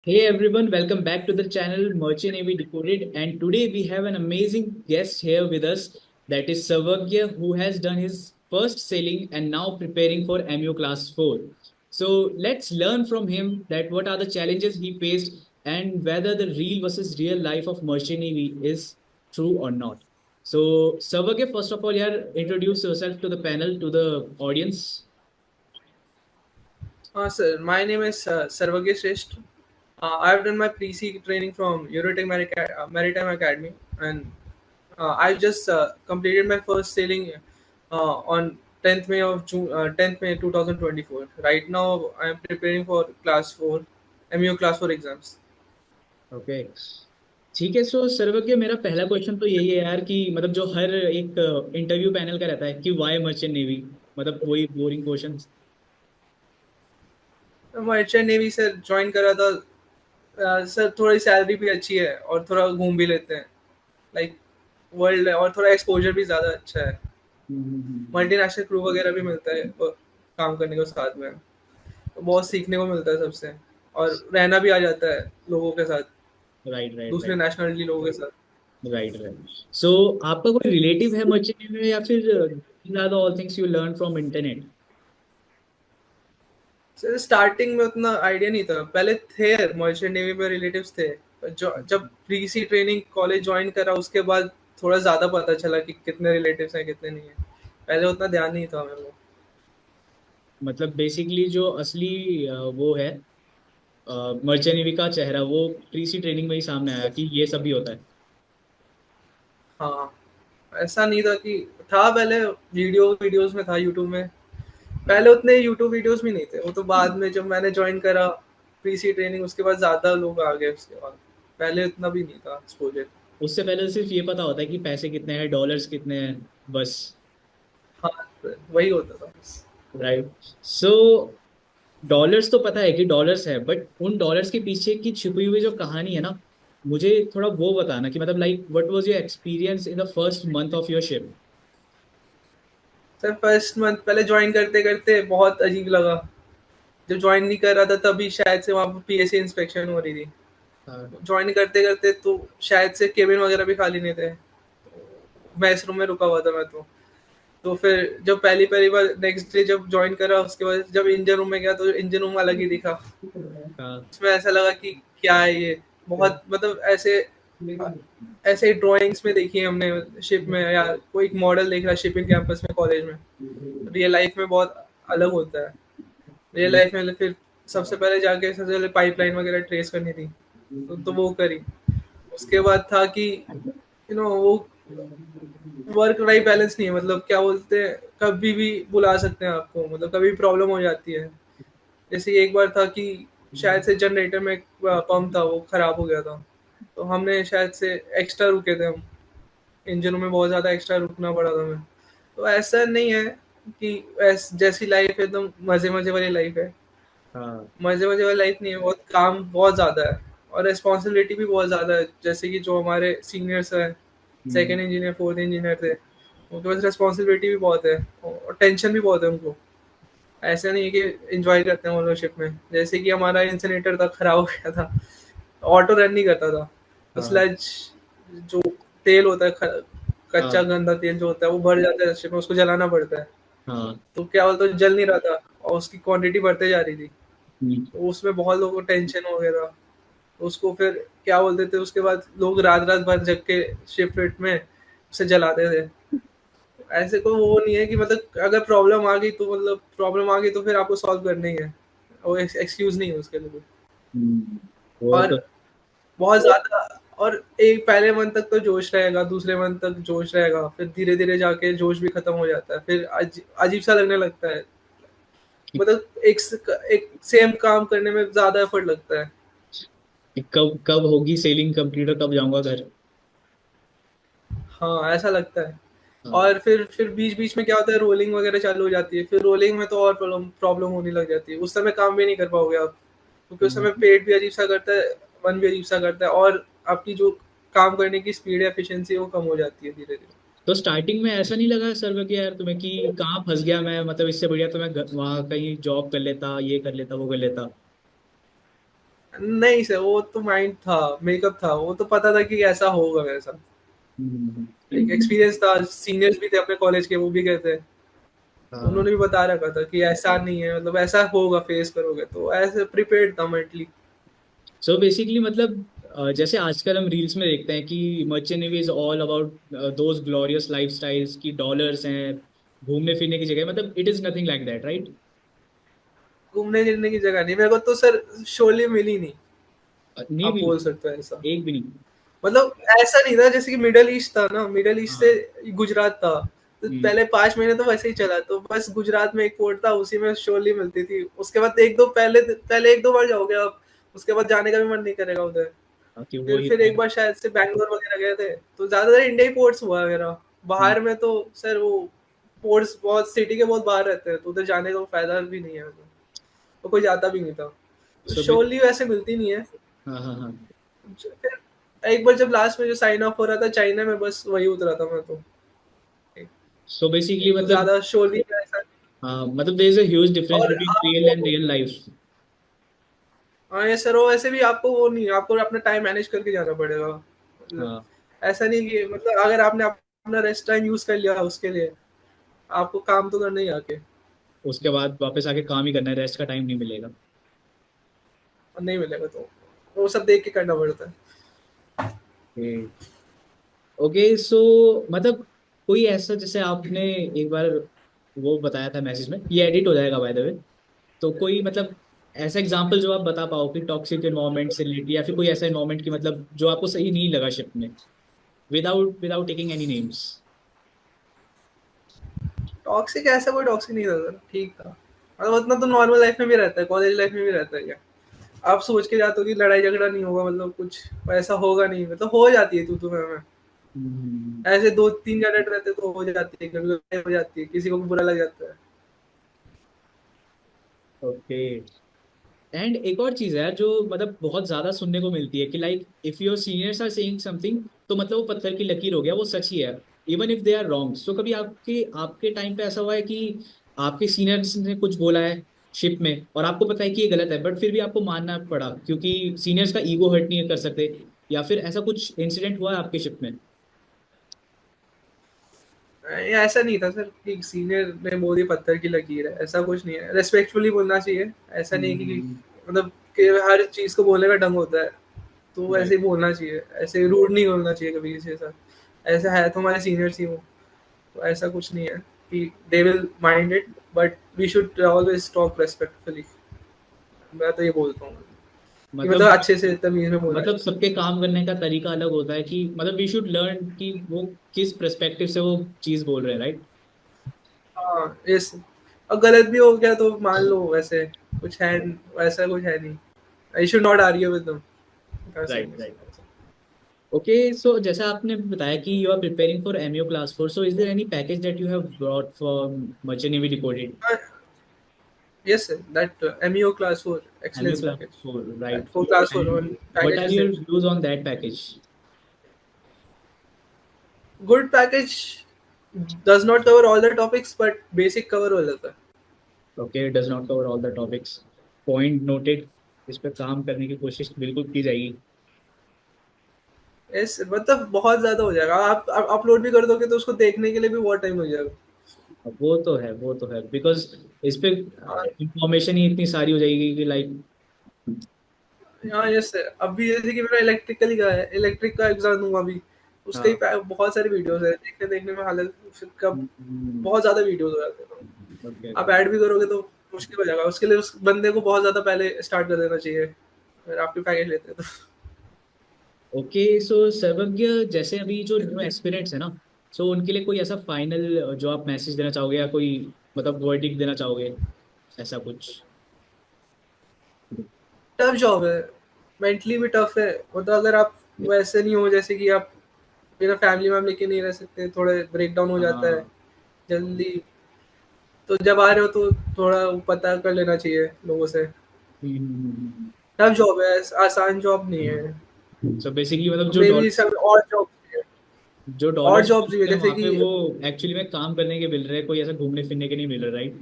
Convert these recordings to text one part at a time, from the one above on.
Hey everyone, welcome back to the channel Merchant Navy Decoded. And today we have an amazing guest here with us, that is Savagya, who has done his first sailing and now preparing for MU Class 4. So let's learn from him that what are the challenges he faced and whether the real versus real life of Merchant Navy is true or not. So Savagya, first of all, yeah, introduce yourself to the panel, to the audience. Sir, my name is Sarvagya Shrestha. I have done my pre-C training from Eurotech Maritime Academy, and I just completed my first sailing on 10th May of June, 10th May 2024. Right now, I am preparing for Class 4, MU Class 4 exams. Okay ठीक है। सो सर्वज्ञ, मेरा पहला question तो यही है यार कि मतलब जो हर एक इंटरव्यू पैनल का रहता है कि वाई मर्चेंट नेवी, मतलब वही boring question. Merchant navy sir join करा था। सर थोड़ी सैलरी भी अच्छी है और थोड़ा घूम भी लेते हैं, लाइक वर्ल्ड, और थोड़ा एक्सपोजर भी ज़्यादा अच्छा है। मल्टीनेशनल क्रू वगैरह भी मिलता है काम करने को साथ में, तो बहुत सीखने को मिलता है सबसे, और रहना भी आ जाता है लोगों के साथ, राइट राइट दूसरे राइट। नेशनलिटी लोगों के साथ। Right right. सो आपका कोई रिलेटिव है मर्चेंट नेवी में या फिर ज्यादा all things you learn from internet? Sir starting में उतना आइडिया नहीं था, पहले थे मर्चेंट नेवी में रिलेटिव्स थे। जो जब प्री सी ट्रेनिंग कॉलेज ज्वाइन करा उसके बाद थोड़ा ज़्यादा पता चला कि कितने रिलेटिव्स हैं कितने नहीं है। पहले उतना ध्यान नहीं था मेरे को। मतलब बेसिकली जो असली वो है मर्चेंट नेवी का चेहरा, वो प्री सी ट्रेनिंग में ही सामने आया कि ये सब भी होता है। हाँ, ऐसा नहीं था कि था पहले, वीडियोस में था यूट्यूब में। हाँ। पहले उतने यूट्यूब वीडियोस भी नहीं थे, वो तो बाद में जब मैंने ज्वाइन करा प्री सी ट्रेनिंग उसके बाद ज़्यादा लोग आ गए उसके बाद। पहले उतना भी नहीं था एक्सपोजर। उससे पहले सिर्फ ये पता होता है कि पैसे कितने हैं, डॉलर्स कितने हैं, बस। हाँ, वही होता था बस। राइट। सो डॉलर्स तो पता है कि डॉलर्स है, बट उन डॉलर्स के पीछे की छुपी हुई जो कहानी है ना, मुझे थोड़ा वो बताना कि मतलब like what was your experience in the first month of your ship. Sir first month पहले ज्वाइन करते करते बहुत अजीब लगा। जब ज्वाइन नहीं कर रहा था तभी शायद से वहाँ पर पीएससी इंस्पेक्शन हो रही थी। हाँ। ज्वाइन करते करते तो शायद से केबिन वगैरह भी खाली नहीं थे, मैस रूम में रुका हुआ था मैं तो फिर जब पहली पहली बार नेक्स्ट डे जब ज्वाइन करा उसके बाद जब इंजन रूम में गया तो इंजन रूम अलग ही दिखा। हाँ। उसमें ऐसा लगा कि क्या है ये, बहुत मतलब ऐसे ऐसे ड्राइंग्स में देखी है हमने शिप में, या कोई एक मॉडल देख रहा है शिपिंग कैंपस में कॉलेज में। रियल लाइफ में बहुत अलग होता है। रियल लाइफ में फिर सबसे पहले जाके सबसे पहले पाइपलाइन वगैरह ट्रेस करनी थी, तो वो करी। उसके बाद था कि वो वर्क लाइफ बैलेंस नहीं है, मतलब क्या बोलते हैं, कभी भी बुला सकते हैं आपको, मतलब कभी प्रॉब्लम हो जाती है। जैसे एक बार था कि शायद से जनरेटर में पंप था वो खराब हो गया था, तो हमने शायद से एक्स्ट्रा रुके थे हम। इंजनों में बहुत ज़्यादा एक्स्ट्रा रुकना पड़ा था हमें। तो ऐसा नहीं है कि जैसी लाइफ है एकदम मज़े मज़े वाली लाइफ है। हाँ। मज़े मज़े वाली लाइफ नहीं है, बहुत काम बहुत ज़्यादा है और रिस्पॉन्सिबिलिटी भी बहुत ज़्यादा है। जैसे कि जो हमारे सीनियर्स हैं, हम्म। सेकंड इंजीनियर फोर्थ इंजीनियर थे, उनके पास रिस्पॉन्सिबिलिटी भी बहुत है और टेंशन भी बहुत है उनको। ऐसा नहीं है कि इंजॉय करते हैं वो लोग शिप में। जैसे कि हमारा इंसिनेटर था, खराब हो गया था, ऑटो रन नहीं करता था। तो हाँ। स्लज जो तेल होता है, कच्चा हाँ। गंदा तेल जो होता है वो भर जाता है शिप में, उसको जलाना पड़ता है। हाँ। तो क्या बोलते हैं, जल नहीं रहा था और उसकी क्वांटिटी बढ़ते जा रही थी। हम्म। तो उसमें बहुत लोगों को टेंशन हो गया था। उसको फिर क्या बोलते थे, उसके बाद लोग रात रात भर जग के शिफ्ट में उसे जलाते थे। ऐसे कोई वो नहीं है कि मतलब अगर प्रॉब्लम आ गई तो मतलब प्रॉब्लम आ गई तो फिर आपको सॉल्व करनी है, वो एक्सक्यूज नहीं है उसके लिए। वो और तो। बहुत ज्यादा, और एक पहले मंथ तक तो जोश रहेगा, दूसरे मंथ तक जोश रहेगा, फिर धीरे धीरे जाके जोश भी खत्म हो जाता है, फिर अजीब सा लगने लगता है। मतलब एक सेम काम करने में ज्यादा एफर्ट लगता है। कि कब कब होगी सेलिंग कंप्लीट और कब जाऊंगा घर। हाँ, ऐसा लगता है। हाँ। और फिर बीच बीच में क्या होता है, रोलिंग वगैरह चालू हो जाती है, फिर रोलिंग में तो और प्रॉब्लम प्रॉब्लम होने लग जाती है। उस समय काम भी नहीं कर पाओगे आप, क्योंकि उस समय हम्म। पेट भी अजीब सा करता है, मन भी अजीब सा करता है, और आपकी जो काम करने की स्पीड या एफिशिएंसी वो कम हो जाती है धीरे धीरे। तो स्टार्टिंग में ऐसा नहीं लगा सर्व कि यार तुम्हें कि कहाँ फंस गया मैं, मतलब इससे बढ़िया तो मैं वहाँ कहीं जॉब कर लेता, ये कर लेता, वो कर लेता। नहीं सर, वो तो माइंड था, मेकअप था, वो तो पता था कि ऐसा होगा मेरे साथ। एक एक्सपीरियंस था, सीनियर्स भी थे अपने कॉलेज के, वो भी गए थे, हाँ। उन्होंने भी बता रखा था कि ऐसा नहीं है, मतलब ऐसा होगा, फेस करोगे, तो ऐसे प्रिपेयर्ड था मेंटली। सो बेसिकली मतलब जैसे आजकल हम रील्स में देखते हैं कि merchant navy is all about those glorious lifestyles की डॉलर्स हैं, घूमने फिरने की जगह, मतलब it is nothing like that, right? घूमने फिरने की जगह नहीं, मेरे को तो सर शोले मिली नहीं, नहीं आप भी, बोल सकते हो ऐसा। एक भी नहीं। मतलब ऐसा नहीं था, जैसे कि मिडल ईस्ट था ना, मिडल ईस्ट हाँ। से गुजरात था, तो हम्म। पहले 5 महीने तो वैसे ही चला, तो बस गुजरात में एक पोर्ट था, उसी में शोली मिलती थी, उसके बाद एक दो पहले पहले एक दो बार जाओगे आप, उसके बाद जाने का भी मन नहीं करेगा उधर। कि वो फिर ही फिर था। एक बार शायद से बैंगलोर वगैरह गए थे, तो ज्यादातर इंडिया ही पोर्ट्स हुआ मेरा। हम्म। बाहर में तो सर वो पोर्ट्स बहुत सिटी के बहुत बाहर रहते हैं, तो उधर जाने का फायदा भी नहीं है, तो कोई जाता भी नहीं था, तो सो शोली वैसे मिलती नहीं है। हाँ हाँ हाँ। फिर एक बार जब लास्ट में जो साइन ऑफ हो रहा था चाइना में, बस वही उतरा था मैं तो। सो बेसिकली तो मतलब ज्यादा शोली का ऐसा। हाँ, मतलब there is a huge difference और बिटवीन रियल एंड आपको, रियल लाइफ। हाँ ये सर, वो ऐसे भी आपको वो नहीं, आपको अपना टाइम मैनेज करके जाना पड़ेगा, मतलब हाँ। ऐसा नहीं कि मतलब अगर आपने अपना रेस्ट टाइम यूज कर लिया उसके लिए, आपको काम तो करना ही आके, उसके बाद वापस आके काम ही करना है, रेस्ट का टाइम नहीं मिलेगा। और नहीं मिलेगा तो वो सब देख के करना पड़ता है। ओके सो मतलब कोई ऐसा, जैसे आपने एक बार वो बताया था मैसेज में, ये एडिट हो जाएगा बाय द वे, तो कोई मतलब ऐसा एग्जांपल जो आप बता पाओ कि टॉक्सिक एनवायरनमेंट से रिलेटेड, या फिर कोई ऐसा एनवायरनमेंट की मतलब जो आपको सही नहीं लगा शिप में, without without taking any names. Toxic ऐसा कोई टॉक्सिक नहीं था सर, ठीक था, मतलब उतना तो नॉर्मल लाइफ में भी रहता है, कॉलेज लाइफ में भी रहता है क्या। आप सोच के जाते हो कि लड़ाई झगड़ा नहीं होगा, मतलब कुछ ऐसा होगा नहीं, मतलब हो जाती है तू मैं ऐसे दो तीन जनरेट रहते तो हो जाती है, कभी कभी हो जाती है, किसी को भी बुरा लग जाता है। ओके। एंड एक और चीज है जो मतलब बहुत ज्यादा सुनने को मिलती है कि like if your seniors are saying something, तो मतलब वो पत्थर की लकीर हो गया, वो सच ही है, even if they are wrong. So कभी आपके आपके टाइम पे ऐसा हुआ है कि आपके सीनियर्स ने कुछ बोला है शिप में और आपको पता है कि ये गलत है, बट फिर भी आपको मानना पड़ा क्योंकि सीनियर्स का ईगो हर्ट नहीं कर सकते, या फिर ऐसा कुछ इंसिडेंट हुआ है आपके शिप में? ये ऐसा नहीं था सर कि सीनियर ने बोल दी पत्थर की लकीर है, ऐसा कुछ नहीं है, रेस्पेक्टफुली बोलना चाहिए। ऐसा नहीं कि हम्म। मतलब कि हर चीज को बोलने का ढंग होता है, तो ऐसे राइट। ही बोलना चाहिए, ऐसे रूड नहीं बोलना चाहिए कभी किसी के साथ। ऐसा है तो हमारे सीनियर्स ही हो, तो ऐसा कुछ नहीं है कि they will mind it, but we should always talk respectfully. मैं तो ये बोलता हूँ कि मतलब मतलब अच्छे से तमीज में बोलना मतलब चाहिए। सबके काम करने का तरीका अलग होता है कि मतलब वी शुड लर्न कि वो किस पर्सपेक्टिव से वो चीज बोल रहे हैं, राइट? हाँ इस, और गलत भी हो गया तो मान लो, वैसे कुछ है, वैसा कुछ है नहीं, I should not argue with them, right right. Okay so जैसा आपने बताया कि you are preparing for MU class 4, so is there any package that you have brought for merchant navy decoded? yes sir, that MEO class 4 MU excellence class package, 4, that right? for class 4 and on what package are is your there. Views on that package? Good package does not cover all the topics, but basic cover हो जाता है। Okay, does not cover all the topics, point noted, इस पे काम करने की कोशिश बिल्कुल की जाएगी। yes मतलब बहुत ज्यादा हो जाएगा, आप अपलोड भी कर दोगे तो उसको देखने के लिए भी बहुत टाइम हो जाएगा। अब वो तो है, वो तो है, बिकॉज इस पे हाँ इंफॉर्मेशन ही इतनी सारी हो जाएगी कि लाइक। हाँ यस सर, अभी जैसे कि मेरा इलेक्ट्रिकल का है, इलेक्ट्रिक का एग्जाम दूंगा अभी, उसके ही हाँ। बहुत सारे वीडियोस है, देखने देखने में हालत फिर कब बहुत ज्यादा वीडियोस हो जाते हैं, ओके आप ओके। ऐड भी करोगे तो मुश्किल हो जाएगा, उसके लिए उस बंदे को बहुत ज्यादा पहले स्टार्ट कर देना चाहिए अगर आपके पैकेज लेते हैं तो। ओके सो सर्वज्ञ, जैसे अभी जो न्यू एस्पिरेंट्स है ना, सो उनके लिए कोई ऐसा फाइनल जो आप मैसेज देना चाहोगे, या कोई मतलब वर्डिक्ट देना चाहोगे, ऐसा कुछ? टफ जॉब है, मेंटली भी टफ है, मतलब अगर आप वैसे नहीं हो जैसे कि आप बिना फैमिली में लेके नहीं रह सकते, थोड़े ब्रेक डाउन हो जाता है हाँ। जल्दी, तो जब आ रहे हो तो थोड़ा पता कर लेना चाहिए लोगों से। टफ जॉब है, आसान जॉब नहीं है। सो बेसिकली मतलब जो मे भी डॉलर्स, सब और जॉब, जो और डॉलर्स जॉब्स भी है मिलते हैं जैसे वहां पे, कि वो एक्चुअली में काम करने के मिल रहे हैं, कोई ऐसा घूमने फिरने के नहीं मिल रहे, राइट?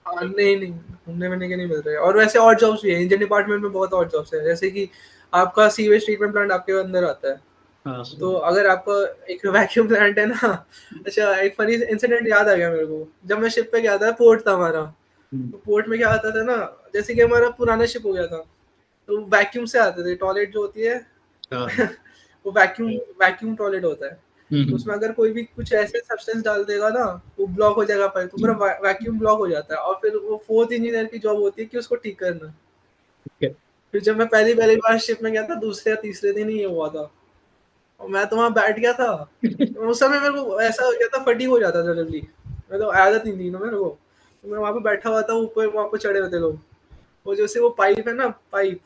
हाँ, नहीं नहीं, घूमने वूमने के नहीं मिल रहे। और वैसे और जॉब्स भी है इंजन डिपार्टमेंट में, बहुत और जॉब्स है, जैसे कि आपका सीवेज ट्रीटमेंट प्लांट आपके अंदर आता है। हाँ। तो अगर आपका एक वैक्यूम प्लांट है ना, अच्छा एक फनी इंसिडेंट याद आ गया मेरे को, जब मैं शिप पे गया था, पोर्ट था हमारा। हम्म, तो पोर्ट में क्या आता था ना, जैसे कि हमारा पुराना शिप हो गया था, तो वैक्यूम से आते थे, टॉयलेट जो होती है हाँ। वो वैक्यूम वैक्यूम टॉयलेट होता है। तो हम्म, उसमें अगर कोई भी कुछ ऐसे सब्सटेंस डाल देगा ना, वो ब्लॉक हो जाएगा, पाइप तो पूरा वैक्यूम ब्लॉक हो जाता है, और फिर वो फोर्थ इंजीनियर की जॉब होती है कि उसको ठीक करना। ठीक है। फिर जब मैं पहली पहली बार शिप में गया था, दूसरे या तीसरे दिन ही ये हुआ था, और मैं तो वहाँ बैठ गया था। तो उस समय मेरे को ऐसा हो गया था, फटीग हो जाता था जल्दी, मैं तो आदत नहीं थी ना मेरे को। तो मैं वहाँ पे बैठा हुआ था, ऊपर वहाँ पे चढ़े होते लोग, वो जैसे वो पाइप है ना, पाइप,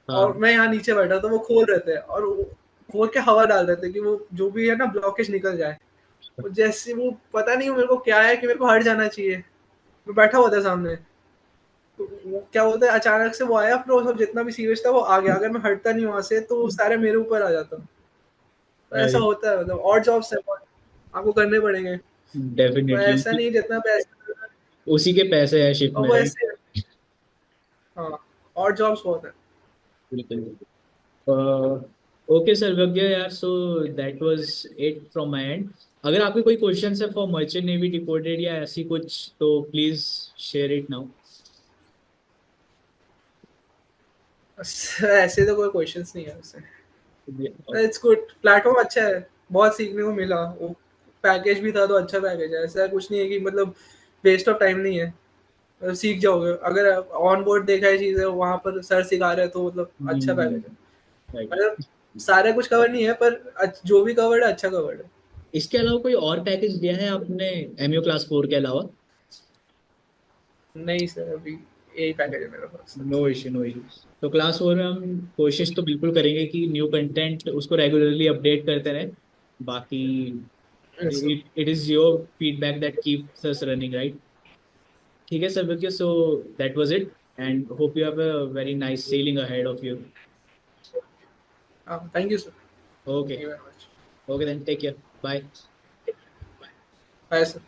और हाँ। मैं यहाँ नीचे बैठा, तो वो खोल रहे थे, और खोल के हवा डाल रहे थे कि वो जो भी है ना ब्लॉकेज निकल जाए। वो जैसे वो पता नहीं मेरे को क्या है कि मेरे को हट जाना चाहिए, मैं बैठा हुआ था सामने। तो वो क्या बोलते हैं, अचानक से वो आया, फिर वो सब जितना भी सीरियस था वो आ गया, अगर मैं हटता नहीं वहां से तो वो सारे मेरे ऊपर आ जाता। तो ऐसा अरे होता है, मतलब और जॉब्स है बहुत, आपको करने पड़ेंगे। तो ऐसा डेफिनेटली, नहीं जितना पैसा, उसी के पैसे है शिप और में, वो राइट? ऐसे, हाँ, और जॉब्स बहुत है। बिल्कुल। ओके सर्वज्ञ यार, सो that was it from my and. अगर आपके कोई क्वेश्चन है फॉर मर्चेंट नेवी डिकोडेड या ऐसी कुछ, तो प्लीज शेयर इट नाउ। ऐसे तो कोई क्वेश्चंस नहीं है वैसे। इट्स गुड, प्लेटफॉर्म अच्छा है, बहुत सीखने को मिला, वो पैकेज भी था तो अच्छा पैकेज है, ऐसा कुछ नहीं है कि मतलब वेस्ट ऑफ टाइम नहीं है, मतलब सीख जाओगे अगर ऑन बोर्ड देखा है चीजें, वहां पर सर सिखा रहे हैं, तो मतलब अच्छा पैकेज है। राइट। मतलब सारा कुछ कवर नहीं है, पर जो भी कवर्ड है अच्छा कवर्ड है। इसके अलावा कोई और पैकेज लिया है आपने एमयू क्लास 4 के अलावा? नहीं सर, अभी यही पैकेज है मेरे पास। No issue, no issue. तो क्लास 4 में हम कोशिश तो बिल्कुल करेंगे कि न्यू कंटेंट उसको रेगुलरली अपडेट करते रहें। बाकी Yes, sir. It is your feedback that keeps us running, right? ठीक है Sarvagya, so that was it, and hope you have a very nice sailing ahead of you. Thank you, sir. Okay. Thank you very much. Okay then, take care, bye. Bye, sir.